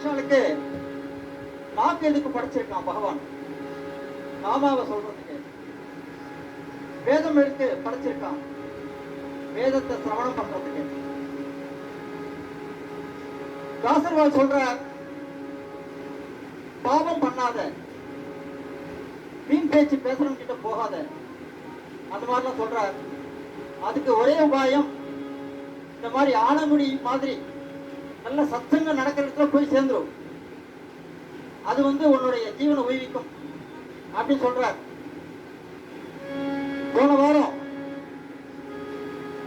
மனுஷனுக்கு நாக்கு எதுக்கு படைச்சிருக்கான் பகவான்? நாமாவை சொல்றதுக்கு. வேதம் எடுத்து படைச்சிருக்கான், வேதத்தை சிரவணம் பண்றதுக்கு. தாசர்வால் சொல்ற, பாவம் பண்ணாத, வீண் பேச்சு பேசுறவங்க கிட்ட போகாத, அந்த மாதிரிலாம் சொல்றார். அதுக்கு ஒரே உபாயம், இந்த மாதிரி ஆலங்குடி மாதிரி நல்ல சத்சங்கம் நடக்கிற இடத்துல போய் சேர்ந்துரும். அது உன்னுடைய ஜீவனை உயிரிக்கும் அப்படின்னு சொல்றார். போன வாரம்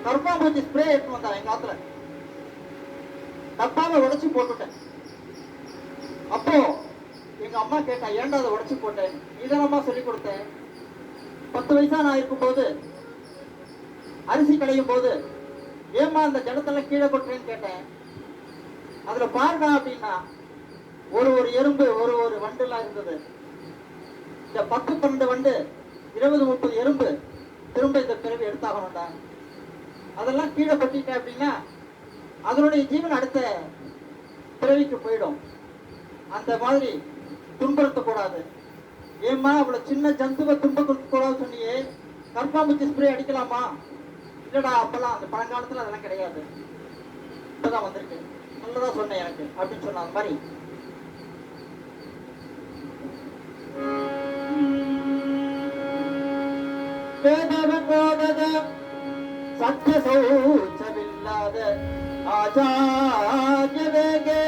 கர்ப்பாம்பூச்சி ஸ்ப்ரே எடுத்து வந்தாங்க எங்க ஆத்துல. டப்பாவை உடைச்சு போட்டுட்டேன். அப்போ எங்க அம்மா கேட்டா, ஏன்டா அதை உடைச்சு போட்டேன்? இதனமா சொல்லி கொடுத்தேன். 10 வயசா நான் இருக்கும் போது அரிசி களையும் போது, ஏமா அந்த ஜலத்தெல்லாம் கீழே கொட்டுறேன்னு கேட்டேன். அதுல பாருடா அப்படின்னா, ஒரு எறும்பு ஒரு வண்டு எல்லாம் இருந்தது. இந்த 10-12 வண்டு, 20-30 எறும்பு திரும்ப இந்த பிறவி எடுத்தாகணும்டா. அதெல்லாம் கீழே கொட்டிட்டேன் அப்படின்னா அதனுடைய ஜீவன் அடுத்த பிறவிக்கு போயிடும். அந்த மாதிரி துன்புறுத்தக்கூடாது. ஏம்மா அவ்வளவு சின்ன ஜந்துவை துன்புறுத்தக்கூடாது சொன்னியே, கர்ப்பாம்பூச்சி ஸ்ப்ரே அடிக்கலாமா? இல்லடா, அப்பெல்லாம் அந்த பழங்காலத்துல அதெல்லாம் கிடையாது, இப்பதான் வந்திருக்கு, நல்லதா சொன்னேன் எனக்கு அப்படின்னு சொன்ன. அந்த மாதிரி சத்திய சௌச்சமில்லாத ஆச்சாரியவேகே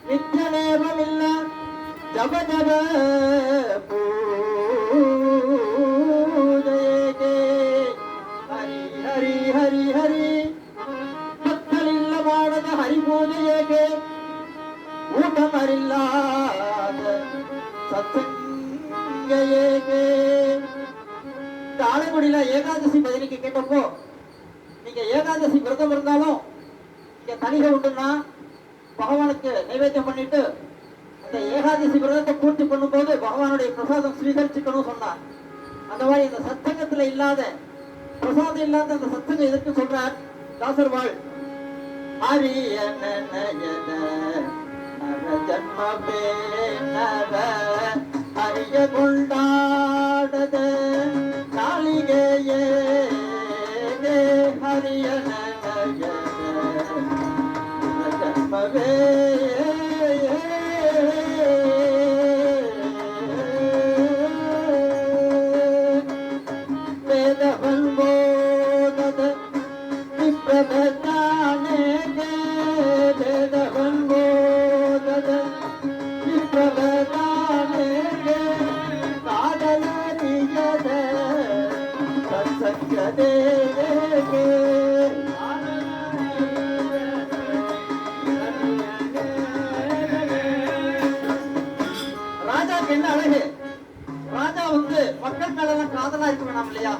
நித்திய நேமமில்ல ஜப ஜப பூஜையே ஹரி ஹரி ஹரி ஹரி ಭಕ್ತರಿಲ್ಲ ಮಾಡದ ಹರಿ ಪೂಜೆಯೇಕೆ ಊಟಮರಿಲ್ಲಾದ சத்சங்கேகே. இந்த ஆலங்குடியில ஏகாதசி பதினைக்கு கேட்டப்போ, நீங்க ஏகாதசி விரதம் இருந்தாலும் நீங்க தனிகை உண்டுன்னா பகவானுக்கு நைவேத்தியம் பண்ணிட்டு அந்த ஏகாதசி விரதத்தை பூர்த்தி பண்ணும்போது பகவானுடைய பிரசாதம் ஸ்வீகரிச்சுக்கணும் சொன்னார். அந்த மாதிரி இந்த சத்சங்கத்துல இல்லாத, பிரசாதம் இல்லாத அந்த சத்சங்கம் எதுக்கு சொல்றார் தாசர்வாள்? அரிய ஜன்மவே நவ அரிய கொண்டாடத நாளிகையே ஹரிய ஜன்மவே வேதவன் போதத விப்ரதானே வேதவன் போதத விப்ரதானே காதலறியத சத்சங்கதே. ராஜாக்கு என்ன அழகு? ராஜா மக்கள் மேல காதலா இருக்க வேணாம் இல்லையா?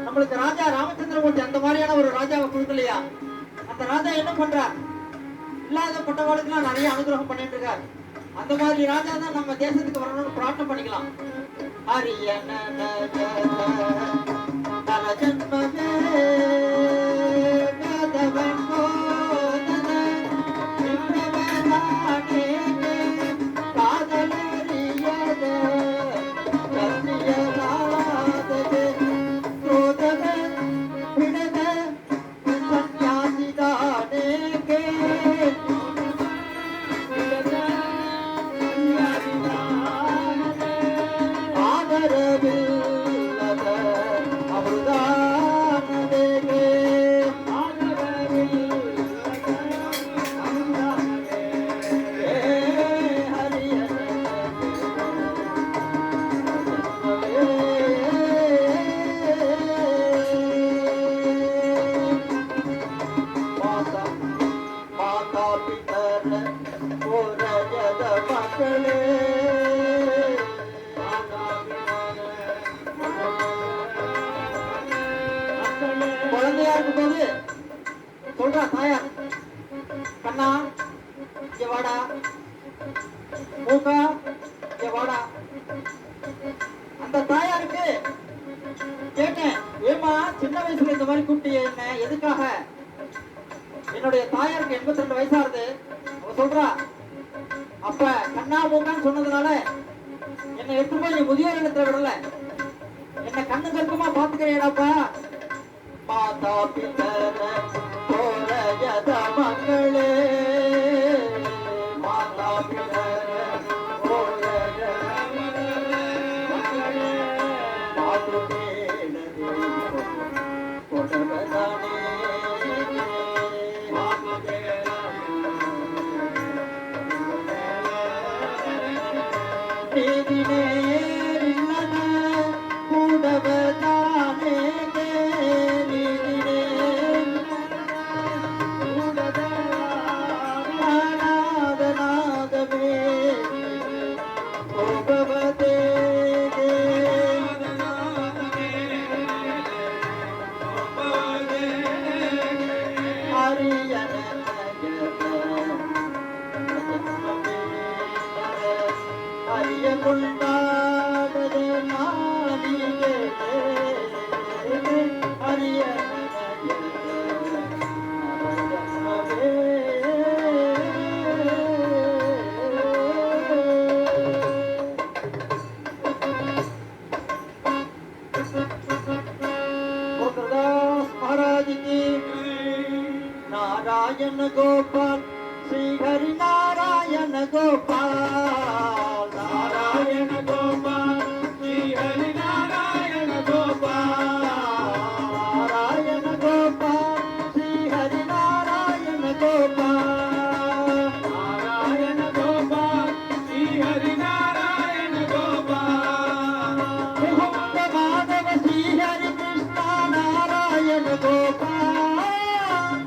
நம்மளுக்கு ராஜா ராமச்சந்திரமூர்த்தி அந்த மாதிரியான ஒரு ராஜாவை கொடுக்கலையா? அந்த ராஜா என்ன பண்றார்? இல்லாத பட்டவாளுக்கெல்லாம் நிறைய அனுகிரகம் பண்ணிட்டு இருக்கார். அந்த மாதிரி ராஜா தான் நம்ம தேசத்துக்கு வரணும்னு பிரார்த்தனை பண்ணிக்கலாம். ஹரியன குழந்தையா இருக்கும்போது சொல்றா தாயார், கண்ணா இங்க வாடா, மூக்கா இங்க வாடா. அந்த தாயாருக்கு கேட்டேன், ஏமா சின்ன வயசுல இந்த மாதிரி கூப்பிட்டியே என்ன, எதுக்காக? என்னுடைய தாயாருக்கு 82 வயசாகுது. அவ சொல்றா, அப்ப கண்ணா மூக்கான்னு சொன்னதுனால என்னை எடுத்து போய் நீ முதியோர் இடத்துல விடல. என்ன கண்ணு கருப்புமா பாத்துக்கிறேடாப்பா. மாதா பிதர போரயத மங்களே, மாதா பிதர போரயத மங்களே, மாதுதேன கொடவதானே, மாதுதேன நீதினே கூடவதானே, நீதினே நாதநாதமே கோபவதே ஹரியன ஹரிய கொண்டாடது நாதியே ஹரிய महाराज की नारायण गोपाल श्री हरि नारायण गोपाल, नारायण गोपाल श्री हरि नारायण गोपाल, नारायण गोपाल श्री हरि नारायण गोपाल, नारायण गोपाल श्री हरि नारायण गोपाल, मुकुंद माधव श्री हरि कृष्ण नारायण गोपाल,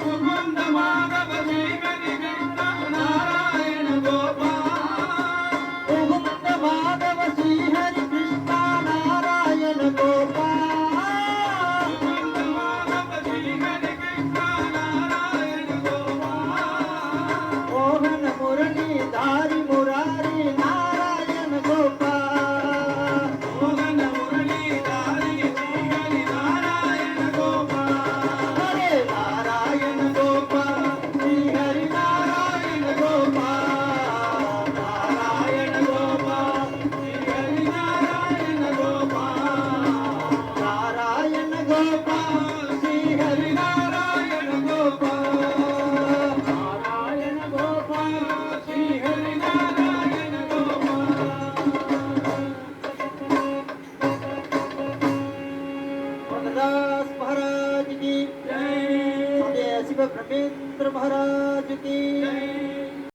मुकुंद माधव श्री हरि कृष्ण नारायण गोपाल, मुकुंद माधव श्री हरि कृष्ण नारायण गोपाल, मुकुंद माधव श्री हरि कृष्ण नारायण गोपाल, मोहन मुरली धारी